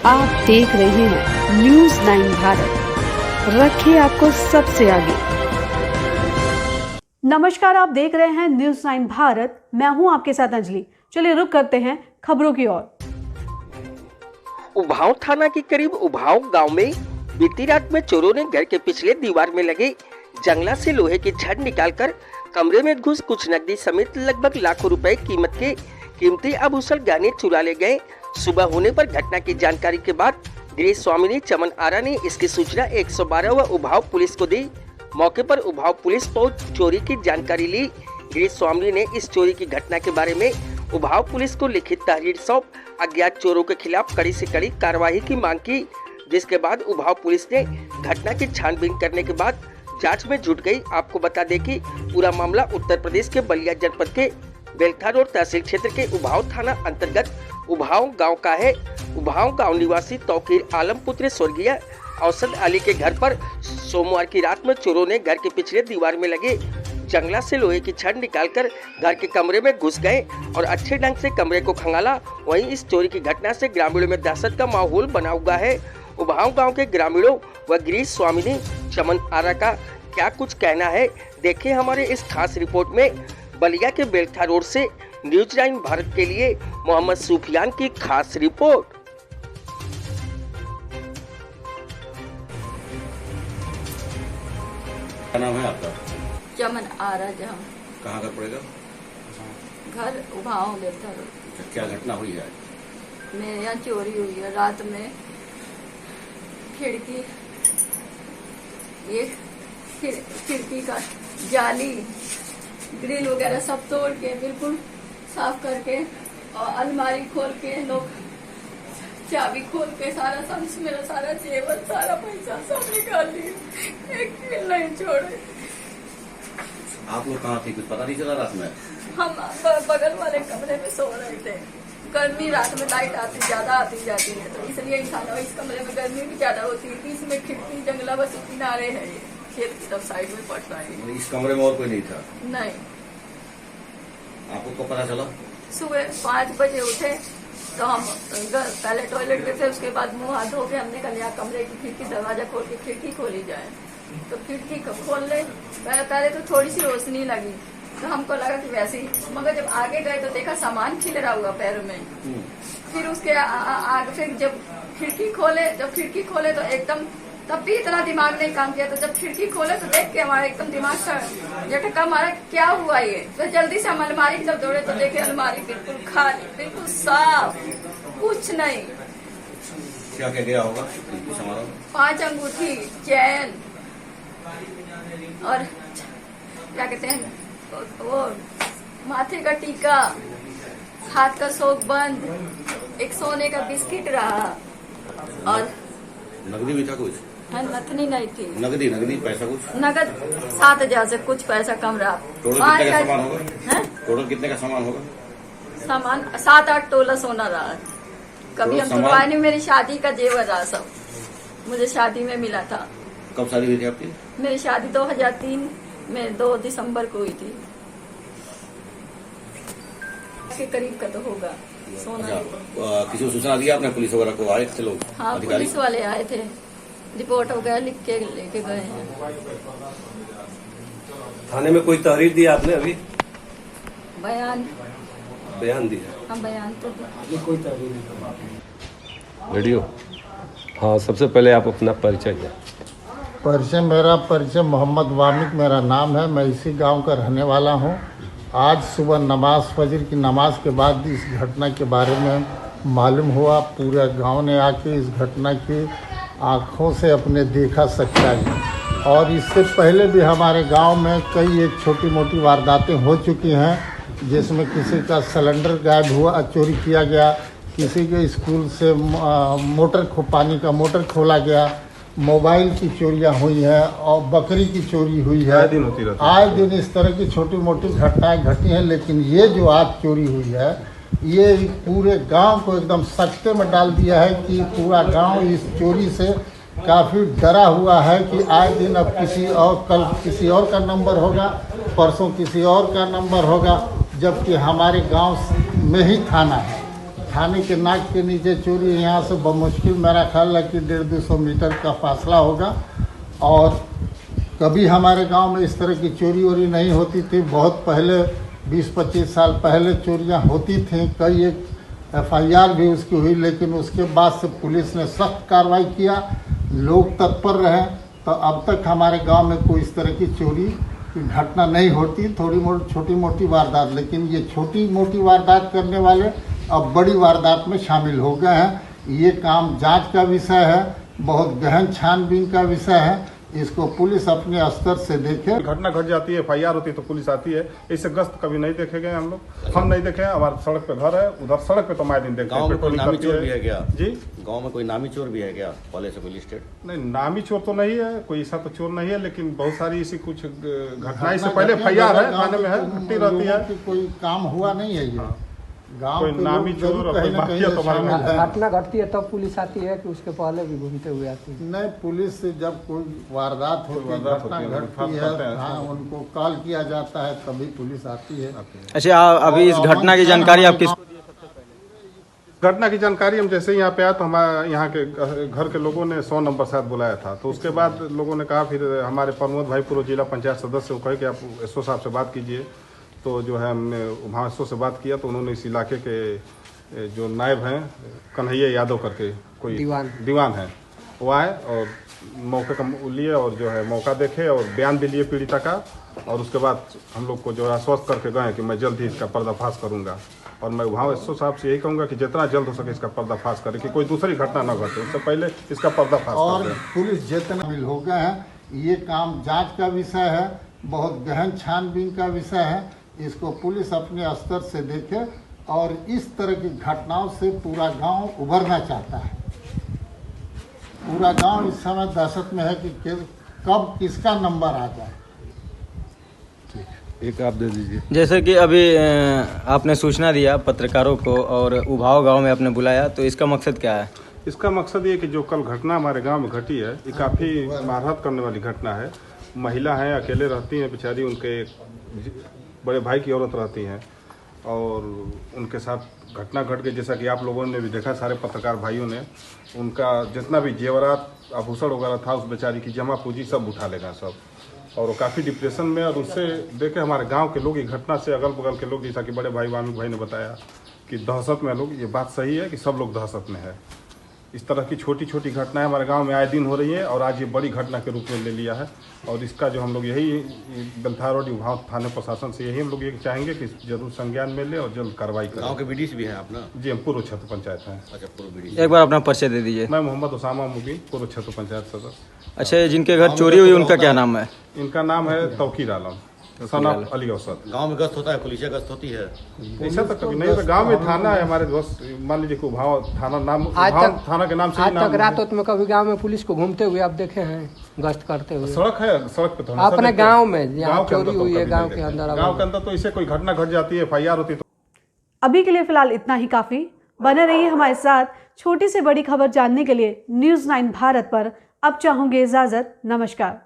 आप देख रहे हैं न्यूज़ 9 भारत, रखिए आपको सबसे आगे। नमस्कार, आप देख रहे हैं न्यूज़ 9 भारत। मैं हूं आपके साथ अंजलि। चलिए रुक करते हैं खबरों की ओर। उभाव थाना के करीब उभाव गांव में बीती रात में चोरों ने घर के पिछले दीवार में लगे जंगला से लोहे की छड़ निकालकर कमरे में घुस कुछ नकदी समेत लगभग लाखों रुपए कीमत के कीमती आभूषण गहने चुरा ले गए। सुबह होने पर घटना की जानकारी के बाद गृह स्वामिनी चमन आरा ने इसकी सूचना 112 व उभाव पुलिस को दी। मौके पर उभाव पुलिस पहुंच चोरी की जानकारी ली। गृह स्वामिनी ने इस चोरी की घटना के बारे में उभाव पुलिस को लिखित तहरीर सौंप अज्ञात चोरों के खिलाफ कड़ी से कड़ी कार्रवाई की मांग की, जिसके बाद उभाव पुलिस ने घटना की छानबीन करने के बाद जांच में जुट गई। आपको बता दें कि पूरा मामला उत्तर प्रदेश के बलिया जनपद के बेलथा रोड तहसील क्षेत्र के उभाव थाना अंतर्गत उभाव गांव का है। उभाव गांव निवासी तौकीर आलम पुत्र स्वर्गीय औसद अली के घर पर सोमवार की रात में चोरों ने घर के पिछले दीवार में लगे जंगला से लोहे की छड़ निकालकर घर के कमरे में घुस गए और अच्छे ढंग से कमरे को खंगाला। वहीं इस चोरी की घटना से ग्रामीणों में दहशत का माहौल बना हुआ है। उभाव गांव के ग्रामीणों व गृह स्वामिनी चमन आरा का क्या कुछ कहना है, देखें हमारे इस खास रिपोर्ट में। बलिया के बेलथा रोड से न्यूज़ 9 भारत के लिए मोहम्मद सुफियान की खास रिपोर्ट। क्या नाम है आपका? चमन आरा। जहाँ कहाँ घर पड़ेगा? घर उभाव बेलथा रोड। क्या घटना हुई है? मेरे यहाँ चोरी हुई है रात में। खिड़की खिड़की का जाली ग्रिल वगैरह सब तोड़ के बिल्कुल साफ करके और अलमारी खोल के लोग चाबी खोल के सारा मेरा सारा जेवर सारा पैसा सब निकाल दिए, एक भी नहीं छोड़े। आप लोग कहाँ थे, कुछ पता नहीं चला रात में? हम बगल वाले कमरे में सो रहे थे। गर्मी रात में लाइट आती ज्यादा आती जाती है, तो इसलिए इंसान इस कमरे में गर्मी भी ज्यादा होती है। इसमें खिड़की जंगला बस किनारे है, ये खेत की तरफ साइड में पड़ रहा है। इस कमरे में और कोई नहीं था? नहीं। आपको कब पता चला? सुबह 5 बजे उठे तो हम पहले टॉयलेट पे थे, उसके बाद मुंह हाथ धो के हमने कहा यहाँ कमरे की खिड़की दरवाजा खोल के खिड़की खोली जाए। तो खिड़की खोल ले, पहले तो थोड़ी सी रोशनी लगी तो हमको लगा कि वैसे ही, मगर जब आगे गए तो देखा सामान खिल रहा हुआ पैरों में। फिर उसके आगे फिर जब खिड़की खोले तो एकदम तब भी इतना दिमाग नहीं काम किया। तो जब खिड़की खोले तो देख के हमारा एकदम दिमाग का झटका मारा, क्या हुआ ये। तो जल्दी से हम अलमारी की तरफ दौड़े तो देखे अलमारी बिल्कुल खाली, बिल्कुल साफ, कुछ नहीं। क्या क्या गया होगा? 5 अंगूठी, चैन और क्या कहते हैं वो माथे का टीका, हाथ का सोग बंद, एक सोने का बिस्किट रहा और नकदी भी था कुछ? नथनी नहीं थी। नगदी पैसा कुछ? नगद 7,000 से कुछ पैसा कम रहा। टोटल कितने का सामान होगा? टोटल कितने का सामान होगा? सामान 7-8 तोला सोना रहा। कभी हम तुड़वाए नहीं, मेरी शादी का जेवर रहा सब, मुझे शादी में मिला था। कब शादी हुई थी आपकी? मेरी शादी 2003 में 2 दिसंबर को हुई थी। के करीब का तो होगा सोना। किसी को सूचना दिया आपने? पुलिस वगैरह को आए थे लोग? हाँ, पुलिस वाले आए थे, रिपोर्ट वगैरह लिख के लेके गए हैं। थाने में कोई तहरीर दिया आपने? अभी बयान दिया? हाँ, बयान तो कोई तहरीर नहीं। रेडियो। हाँ, सबसे पहले आप अपना परिचय दें। मेरा परिचय मोहम्मद वामिक मेरा नाम है। मैं इसी गांव का रहने वाला हूं। आज सुबह फजर की नमाज के बाद इस घटना के बारे में मालूम हुआ। पूरे गांव ने आके इस घटना की आँखों से अपने देखा सच्चाई। और इससे पहले भी हमारे गांव में कई एक छोटी मोटी वारदातें हो चुकी हैं, जिसमें किसी का सिलेंडर गायब हुआ, चोरी किया गया, किसी के स्कूल से पानी का मोटर खोला गया, मोबाइल की चोरियां हुई हैं और बकरी की चोरी हुई है। आए दिन इस तरह की छोटी मोटी घटनाएं घटी हैं। लेकिन ये जो आज चोरी हुई है, ये पूरे गांव को एकदम सकते में डाल दिया है कि पूरा गांव इस चोरी से काफ़ी डरा हुआ है कि आए दिन अब कल किसी और का नंबर होगा, परसों किसी और का नंबर होगा, जबकि हमारे गांव में ही थाना है। थाने के नाक के नीचे चोरी है। यहाँ से बमुश्किल मेरा ख्याल है कि 150-200 मीटर का फासला होगा। और कभी हमारे गांव में इस तरह की चोरी वोरी नहीं होती थी। बहुत पहले 20-25 साल पहले चोरियां होती थी, कई एक FIR भी उसकी हुई, लेकिन उसके बाद से पुलिस ने सख्त कार्रवाई किया, लोग तत्पर रहे, तो अब तक हमारे गांव में कोई इस तरह की चोरी की घटना नहीं होती। छोटी मोटी वारदात, लेकिन ये छोटी मोटी वारदात करने वाले अब बड़ी वारदात में शामिल हो गए हैं। ये काम जांच का विषय है, बहुत गहन छानबीन का विषय है। इसको पुलिस अपने स्तर से देखे। घटना घट जाती है, FIR होती है तो पुलिस आती है। इससे गश्त कभी नहीं देखे गए हम लोग, हम नहीं देखे हैं। हमारे सड़क पे घर है, उधर सड़क पे तो मैं दिन देखते हैं। गांव में कोई नामी चोर भी है क्या? जी, गांव में कोई नामी चोर भी है क्या पहले से कोई लिस्टेड? नहीं, नामी चोर तो नहीं है, कोई ऐसा तो चोर नहीं है, लेकिन बहुत सारी ऐसी कुछ घटनाएं से पहले FIR है, थाने में है, घटती रहती है। कोई काम हुआ नहीं है ये गाँव कोई नामी चोर और कोई माफिया तो हमारे में है। घटना घटती है तब पुलिस आती है कि उसके पहले भी घूमते हुए आती है? नहीं, पुलिस से जब कोई वारदात होती है, घटना घटती है, हाँ, उनको कॉल किया जाता है, तभी पुलिस आती है। अच्छा, अभी इस घटना की जानकारी आप किस? घटना की जानकारी हम जैसे ही यहाँ पे आया तो हमारे यहाँ के घर के लोगों ने 100 नंबर शायद बुलाया था। तो उसके बाद लोगों ने कहा, फिर हमारे प्रमोद भाई पूर्व जिला पंचायत सदस्य को कहे कि आप SO साहब से बात कीजिए। तो जो है हमने वहाँ SO से बात किया, तो उन्होंने इस इलाके के जो नायब हैं कन्हैया यादव करके कोई दीवान है, वो आए और मौके का लिए और जो है मौका देखे और बयान भी लिए पीड़िता का। और उसके बाद हम लोग को जो है आश्वस्त करके गए कि मैं जल्द ही इसका पर्दाफाश करूंगा। और मैं वहाँ SO साहब से यही कहूँगा कि जितना जल्द हो सके इसका पर्दाफाश करें, कि कोई दूसरी घटना न घटे, उससे पहले इसका पर्दाफाश और कर दें। पुलिस जितने शामिल हो गए हैं, ये काम जांच का विषय है, बहुत गहन छानबीन का विषय है। इसको पुलिस अपने स्तर से देखे और इस तरह की घटनाओं से पूरा गांव उभरना चाहता है। पूरा गांव इस समय दहशत में है कि कब किसका नंबर आ जाए। एक आप दे दीजिए। जैसे कि अभी आपने सूचना दिया पत्रकारों को और उभाव गांव में आपने बुलाया, तो इसका मकसद क्या है? इसका मकसद ये कि जो कल घटना हमारे गांव में घटी है, ये काफ़ी मारहत करने वाली घटना है। महिला हैं, अकेले रहती हैं बेचारी, उनके बड़े भाई की औरत रहती हैं और उनके साथ घटना घट गई। जैसा कि आप लोगों ने भी देखा, सारे पत्रकार भाइयों ने, उनका जितना भी जेवरात आभूषण वगैरह था उस बेचारी की जमा पूंजी सब उठा लेगा सब। और वो काफ़ी डिप्रेशन में, और उससे देखे हमारे गांव के लोग, ये घटना से अगल बगल के लोग, जैसा कि बड़े भाई वामिक भाई ने बताया कि दहशत में लोग, ये बात सही है कि सब लोग दहशत में है। इस तरह की छोटी छोटी घटनाएं हमारे गांव में आए दिन हो रही है और आज ये बड़ी घटना के रूप में ले लिया है। और इसका जो हम लोग यही बेलथार और उभाव थाने प्रशासन से यही हम लोग ये चाहेंगे कि जरूर संज्ञान में ले और जल्द कार्रवाई करें। गांव के BDC भी हैं अपना? जी, हम पूर्व क्षेत्र पंचायत हैं। अच्छा, पूर्व BDC। एक बार अपना परिचय दे दीजिए। मैं मोहम्मद उसामा मुबीन, पूर्व क्षेत्र पंचायत सदस्य। अच्छा, जिनके घर चोरी हुई उनका क्या नाम है? इनका नाम है तौकीर आलम, सन ऑफ अली औसत। गांव में गश्त होता है, पुलिसिया गश्त होती है? ऐसा तो कभी नहीं होता। गांव में थाना है हमारे दोस्त, मान लीजिए उभाव थाना नाम, थाना के नाम से आज तक रात में कभी गांव में पुलिस को घूमते हुए आप देखे हैं, गश्त करते हुए? सड़क है, सड़क पे तो अपने गांव में जहाँ चोरी हुई है, गांव के अंदर, गांव के अंदर तो इससे कोई घटना घट जाती है, FIR होती है। अभी के लिए फिलहाल इतना ही काफी। बने रहिए हमारे साथ। छोटी से बड़ी खबर जानने के लिए News 9 भारत पर अब चाहूंगी इजाजत। नमस्कार।